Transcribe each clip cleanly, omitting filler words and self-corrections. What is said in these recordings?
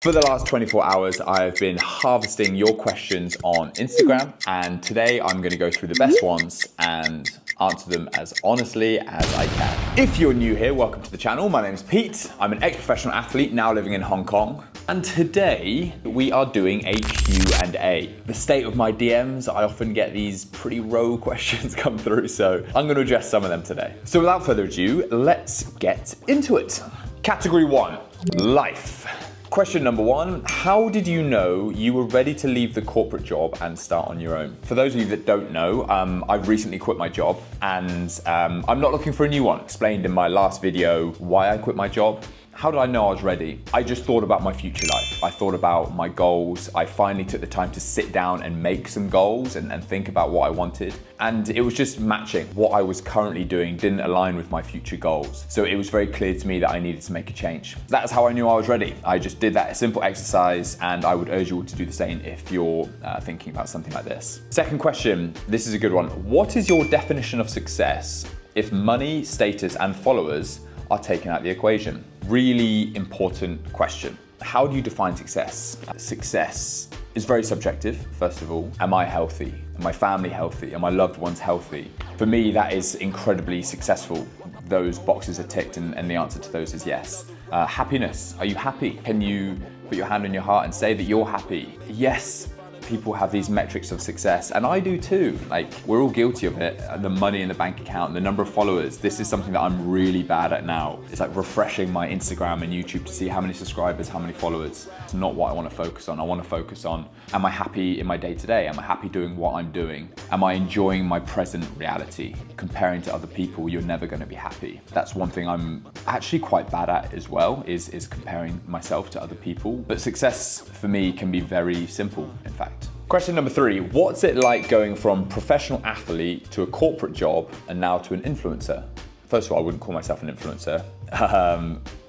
For the last 24 hours, I've been harvesting your questions on Instagram, and today I'm going to go through the best ones and answer them as honestly as I can. If you're new here, welcome to the channel. My name is Pete. I'm an ex-professional athlete now living in Hong Kong. And today we are doing a Q&A. The state of my DMs, I often get these pretty rogue questions come through, so I'm going to address some of them today. So without further ado, let's get into it. Category 1, life. Question number 1, how did you know you were ready to leave the corporate job and start on your own? For those of you that don't know, I've recently quit my job and I'm not looking for a new one. Explained in my last video why I quit my job. How did I know I was ready? I just thought about my future life. I thought about my goals. I finally took the time to sit down and make some goals and think about what I wanted. And it was just matching. What I was currently doing didn't align with my future goals. So it was very clear to me that I needed to make a change. That's how I knew I was ready. I just did that simple exercise, and I would urge you all to do the same if you're thinking about something like this. Second question, this is a good one. What is your definition of success if money, status, and followers are taken out of the equation? Really important question. How do you define success? Success is very subjective, first of all. Am I healthy? Am my family healthy? Are my loved ones healthy? For me, that is incredibly successful. Those boxes are ticked and the answer to those is yes. Happiness, are you happy? Can you put your hand on your heart and say that you're happy? Yes. People have these metrics of success, and I do too. Like, we're all guilty of it. The money in the bank account, the number of followers. This is something that I'm really bad at now. It's like refreshing my Instagram and YouTube to see how many subscribers, how many followers. It's not what I want to focus on. I want to focus on, am I happy in my day-to-day? Am I happy doing what I'm doing? Am I enjoying my present reality? Comparing to other people, you're never going to be happy. That's one thing I'm actually quite bad at as well, is comparing myself to other people. But success for me can be very simple, in fact. Question number 3, what's it like going from professional athlete to a corporate job and now to an influencer? First of all, I wouldn't call myself an influencer.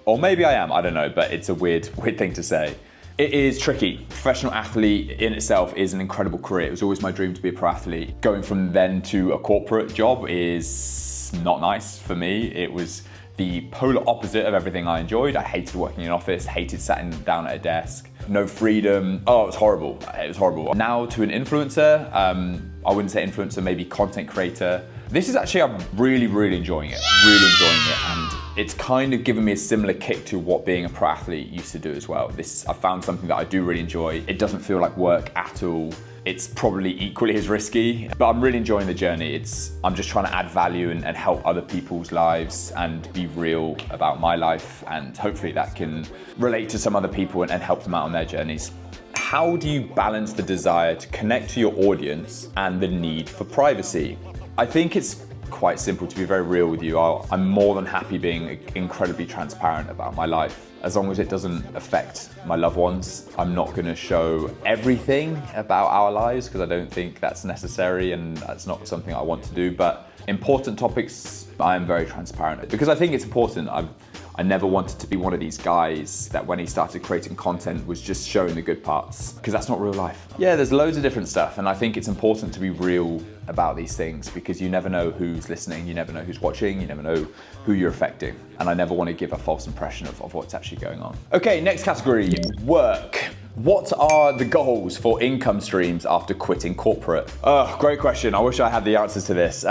Or maybe I am, I don't know, but it's a weird thing to say. It is tricky. Professional athlete in itself is an incredible career. It was always my dream to be a pro athlete. Going from then to a corporate job is not nice for me. It was the polar opposite of everything I enjoyed. I hated working in an office, hated sitting down at a desk, no freedom. Oh, it was horrible. It was horrible. Now to an influencer, I wouldn't say influencer, maybe content creator. This is actually, I'm really enjoying it, and it's kind of given me a similar kick to what being a pro athlete used to do as well. I found something that I do really enjoy. It doesn't feel like work at all. It's probably equally as risky, but I'm really enjoying the journey. I'm just trying to add value and help other people's lives and be real about my life, and hopefully that can relate to some other people and help them out on their journeys. How do you balance the desire to connect to your audience and the need for privacy? I think it's quite simple, to be very real with you. I'm more than happy being incredibly transparent about my life. As long as it doesn't affect my loved ones, I'm not going to show everything about our lives because I don't think that's necessary and that's not something I want to do. But important topics, I am very transparent because I think it's important. I never wanted to be one of these guys that when he started creating content was just showing the good parts, because that's not real life. Yeah, there's loads of different stuff, and I think it's important to be real about these things because you never know who's listening, you never know who's watching, you never know who you're affecting. And I never want to give a false impression of what's actually going on. Okay, next category, work. What are the goals for income streams after quitting corporate? Oh, great question. I wish I had the answers to this.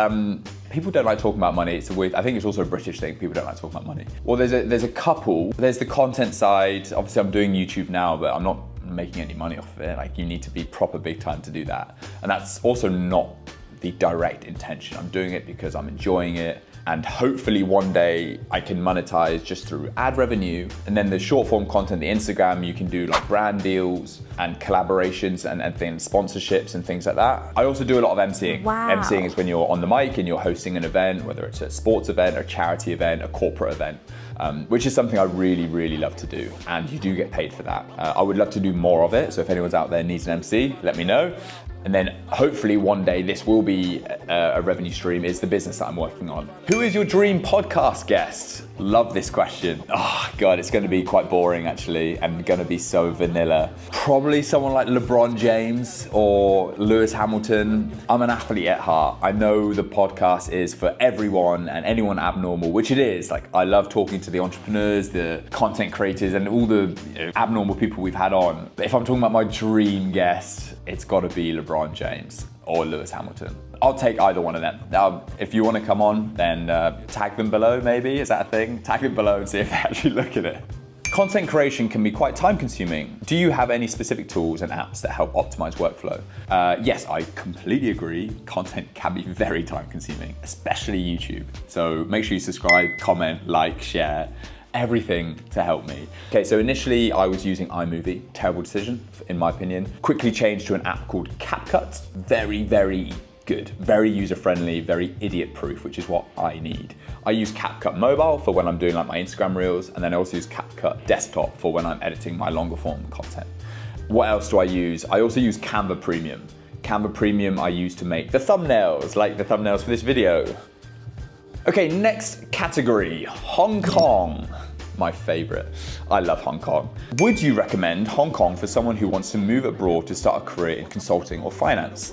People don't like talking about money. I think it's also a British thing. People don't like talking about money. Well, there's a couple. There's the content side. Obviously, I'm doing YouTube now, but I'm not making any money off of it. Like, you need to be proper big time to do that. And that's also not the direct intention. I'm doing it because I'm enjoying it. And hopefully one day I can monetize just through ad revenue. And then the short form content, the Instagram, you can do like brand deals and collaborations and things, sponsorships and things like that. I also do a lot of MCing. Wow. MCing is when you're on the mic and you're hosting an event, whether it's a sports event, a charity event, a corporate event, which is something I really love to do. And you do get paid for that. I would love to do more of it. So if anyone's out there needs an MC, let me know. And then hopefully one day this will be a revenue stream, is the business that I'm working on. Who is your dream podcast guest? Love this question. Oh God, it's gonna be quite boring actually, and gonna be so vanilla. Probably someone like LeBron James or Lewis Hamilton. I'm an athlete at heart. I know the podcast is for everyone and anyone abnormal, which it is. Like, I love talking to the entrepreneurs, the content creators, and all the abnormal people we've had on. But if I'm talking about my dream guest, it's gotta be LeBron James or Lewis Hamilton. I'll take either one of them. Now, if you want to come on, then tag them below maybe, is that a thing? Tag them below and see if they actually look at it. Content creation can be quite time consuming. Do you have any specific tools and apps that help optimize workflow? Yes, I completely agree. Content can be very time consuming, especially YouTube. So make sure you subscribe, comment, like, share, everything to help me. Okay, so initially I was using iMovie, terrible decision in my opinion. Quickly changed to an app called CapCut, very, very good, very user-friendly, very idiot-proof, which is what I need. I use CapCut Mobile for when I'm doing like my Instagram reels, and then I also use CapCut Desktop for when I'm editing my longer form content. What else do I use? I also use Canva Premium. Canva Premium I use to make the thumbnails, like the thumbnails for this video. Okay, next category, Hong Kong. My favorite. I love Hong Kong. Would you recommend Hong Kong for someone who wants to move abroad to start a career in consulting or finance?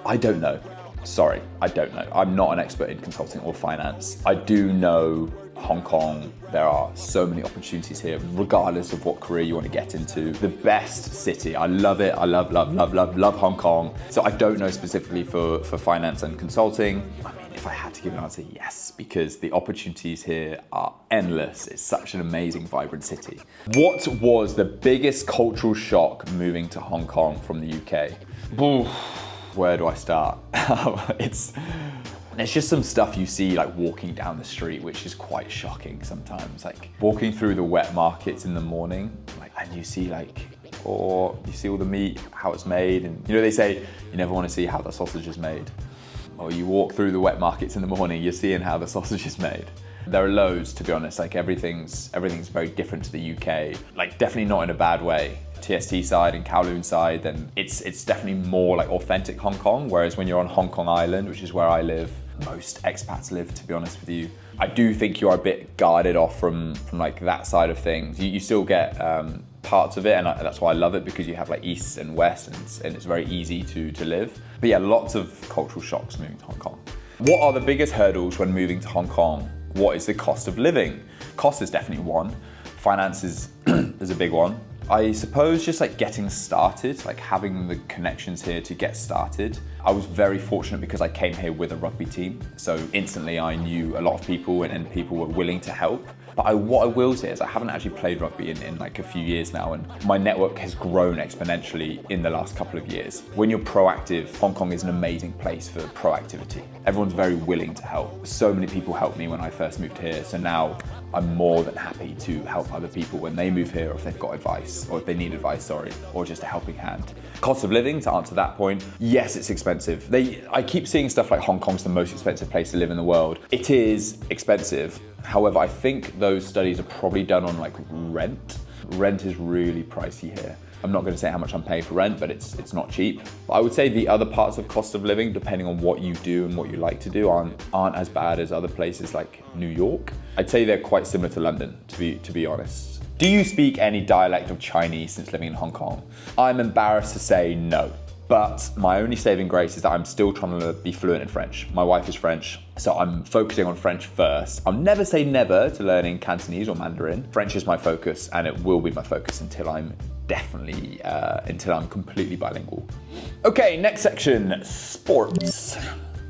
I don't know. Sorry, I don't know. I'm not an expert in consulting or finance. I do know Hong Kong, there are so many opportunities here, regardless of what career you want to get into. The best city, I love it. I love Hong Kong. So I don't know specifically for finance and consulting. I mean, if I had to give an answer, yes, because the opportunities here are endless. It's such an amazing, vibrant city. What was the biggest cultural shock moving to Hong Kong from the UK? Oof. Where do I start? There's just some stuff you see like walking down the street, which is quite shocking sometimes. Like walking through the wet markets in the morning, and you see all the meat, how it's made. And you know, they say you never want to see how the sausage is made. Or you walk through the wet markets in the morning, you're seeing how the sausage is made. There are loads, to be honest. Like everything's very different to the UK. Like definitely not in a bad way. TST side and Kowloon side, then it's definitely more like authentic Hong Kong. Whereas when you're on Hong Kong Island, which is where I live, most expats live, to be honest with you, I do think you're a bit guarded off from like that side of things. You still get parts of it, and that's why I love it, because you have like east and west, and it's very easy to live. But yeah, lots of cultural shocks moving to Hong Kong. What are the biggest hurdles when moving to Hong Kong? What is the cost of living? Cost is definitely one. Finances is a big one. I suppose just like getting started, like having the connections here to get started. I was very fortunate because I came here with a rugby team. So instantly I knew a lot of people and people were willing to help. But what I will say is I haven't actually played rugby in like a few years now, and my network has grown exponentially in the last couple of years. When you're proactive, Hong Kong is an amazing place for proactivity. Everyone's very willing to help. So many people helped me when I first moved here, so now I'm more than happy to help other people when they move here, or if they've got advice, or if they need advice, or just a helping hand. Cost of living, to answer that point, yes, it's expensive. I keep seeing stuff like Hong Kong's the most expensive place to live in the world. It is expensive. However, I think those studies are probably done on like rent. Rent is really pricey here. I'm not going to say how much I'm paying for rent, but it's not cheap. But I would say the other parts of cost of living, depending on what you do and what you like to do, aren't as bad as other places like New York. I'd say they're quite similar to London, to be honest. Do you speak any dialect of Chinese since living in Hong Kong? I'm embarrassed to say no. But my only saving grace is that I'm still trying to be fluent in French. My wife is French, so I'm focusing on French first. I'll never say never to learning Cantonese or Mandarin. French is my focus, and it will be my focus until I'm completely bilingual. Okay, next section, sports.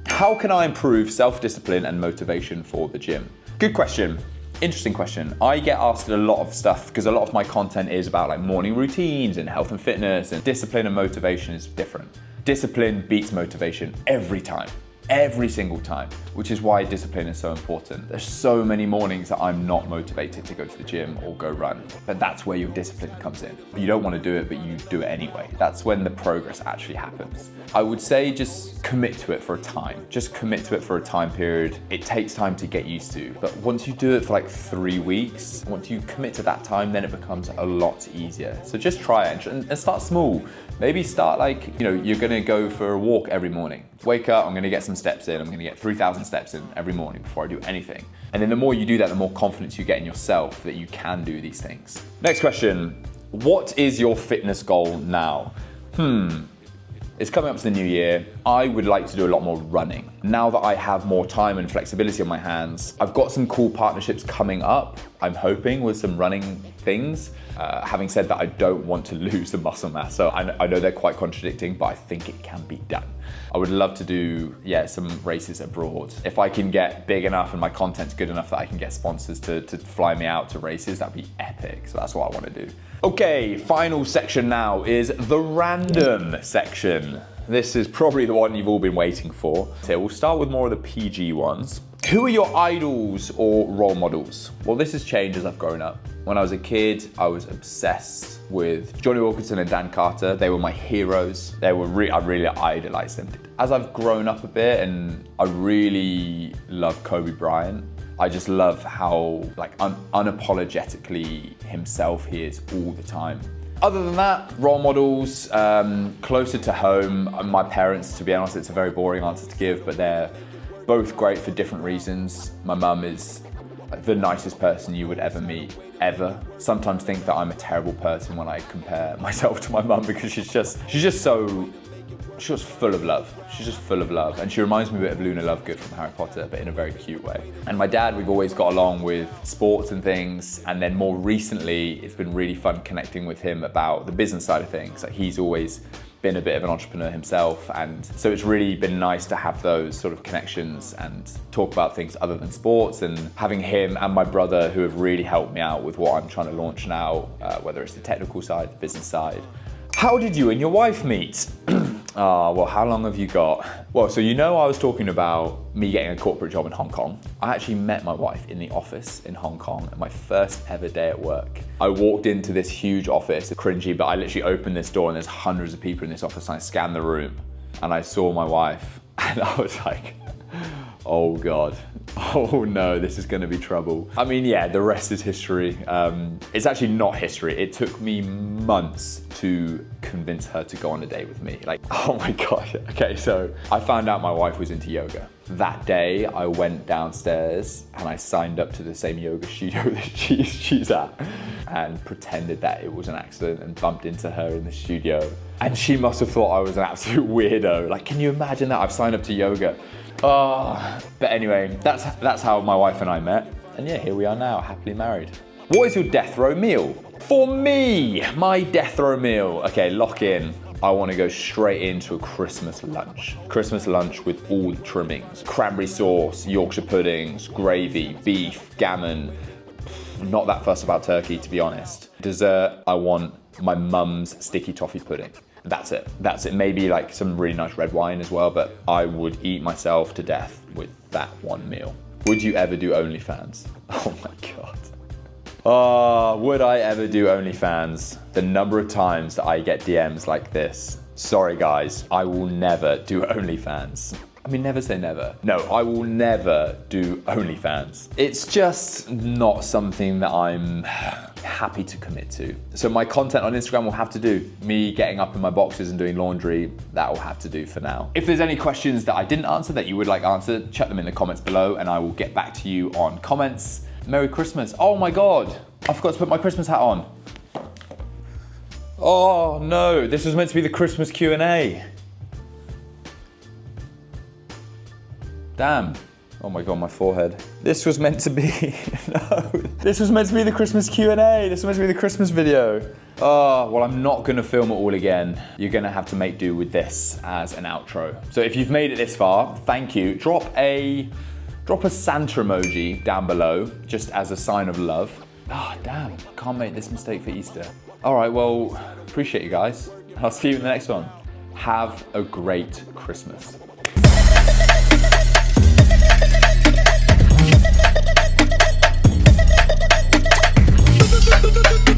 How can I improve self-discipline and motivation for the gym? Good question. Interesting question. I get asked a lot of stuff because a lot of my content is about like morning routines and health and fitness, and discipline and motivation is different. Discipline beats motivation every time. every single time, which is why discipline is so important. There's so many mornings that I'm not motivated to go to the gym or go run, but that's where your discipline comes in. You don't want to do it, but you do it anyway. That's when the progress actually happens. I would say just commit to it for a time. Just commit to it for a time period. It takes time to get used to, but once you do it for like 3 weeks, once you commit to that time, then it becomes a lot easier. So just try it and start small. Maybe start like, you're gonna go for a walk every morning. Wake up, I'm gonna get some steps in. I'm gonna get 3,000 steps in every morning before I do anything. And then the more you do that, the more confidence you get in yourself that you can do these things. Next question, what is your fitness goal now? It's coming up to the new year. I would like to do a lot more running. Now that I have more time and flexibility on my hands, I've got some cool partnerships coming up, I'm hoping, with some running things. Having said that, I don't want to lose the muscle mass. So I know they're quite contradicting, but I think it can be done. I would love to do, some races abroad. If I can get big enough and my content's good enough that I can get sponsors to fly me out to races, that'd be epic. So that's what I want to do. Okay, final section now is the random section. This is probably the one you've all been waiting for. So we'll start with more of the PG ones. Who are your idols or role models? Well, this has changed as I've grown up. When I was a kid, I was obsessed with Johnny Wilkinson and Dan Carter. They were my heroes. I really idolized them. As I've grown up a bit, and I really love Kobe Bryant. I just love how unapologetically himself he is all the time. Other than that, role models, closer to home, my parents, to be honest, it's a very boring answer to give, but they're both great for different reasons. My mum is the nicest person you would ever meet, ever. Sometimes think that I'm a terrible person when I compare myself to my mum because she's just full of love. She's just full of love. And she reminds me a bit of Luna Lovegood from Harry Potter, but in a very cute way. And my dad, we've always got along with sports and things. And then more recently, it's been really fun connecting with him about the business side of things. Like, he's always been a bit of an entrepreneur himself. And so it's really been nice to have those sort of connections and talk about things other than sports, and having him and my brother who have really helped me out with what I'm trying to launch now, whether it's the technical side, the business side. How did you and your wife meet? Well, how long have you got? Well, so I was talking about me getting a corporate job in Hong Kong. I actually met my wife in the office in Hong Kong at my first ever day at work. I walked into this huge office, cringy, but I literally opened this door and there's hundreds of people in this office, and I scanned the room and I saw my wife and I was like, oh God. Oh no, this is gonna be trouble. I mean, yeah, the rest is history. It's actually not history. It took me months to convince her to go on a date with me. Like, oh my God. Okay, so I found out my wife was into yoga. That day, I went downstairs and I signed up to the same yoga studio that she's at, and pretended that it was an accident and bumped into her in the studio. And she must have thought I was an absolute weirdo. Like, can you imagine that? I've signed up to yoga. Oh, but anyway, that's how my wife and I met. And yeah, here we are now, happily married. What is your death row meal? For me, my death row meal. Okay, lock in. I want to go straight into a Christmas lunch. Christmas lunch with all the trimmings. Cranberry sauce, Yorkshire puddings, gravy, beef, gammon. Not that fussed about turkey, to be honest. Dessert, I want my mum's sticky toffee pudding. That's it. Maybe like some really nice red wine as well, but I would eat myself to death with that one meal. Would you ever do OnlyFans? Oh my God. Oh, would I ever do OnlyFans? The number of times that I get DMs like this. Sorry guys, I will never do OnlyFans. I mean, never say never. No, I will never do OnlyFans. It's just not something that I'm happy to commit to. So my content on Instagram will have to do. Me getting up in my boxes and doing laundry, that will have to do for now. If there's any questions that I didn't answer that you would like answered, chuck them in the comments below and I will get back to you on comments. Merry Christmas. Oh my God, I forgot to put my Christmas hat on. Oh no, this was meant to be the Christmas Q&A. Damn. Oh my God, my forehead. This was meant to be, no. This was meant to be the Christmas Q&A. This was meant to be the Christmas video. Oh, well, I'm not gonna film it all again. You're gonna have to make do with this as an outro. So if you've made it this far, thank you. Drop a Santa emoji down below, just as a sign of love. Ah, damn, I can't make this mistake for Easter. All right, well, appreciate you guys. I'll see you in the next one. Have a great Christmas. do do do.